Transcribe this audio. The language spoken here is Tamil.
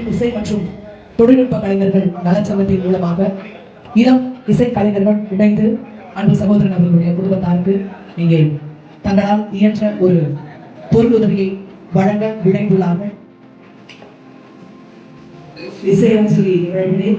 இசை மற்றும் தொழில்நுட்ப கலைஞர்கள் நலச்சங்கத்தின் மூலமாக இளம் இசை கலைஞர்கள் இணைந்து அன்பு சகோதரன் அவர்களுடைய குடும்பத்தாருக்கு இங்கே தங்களால் இயன்ற ஒரு பொருளுதவியை வழங்க விளைந்துள்ளார்கள். இசையாசிரியர்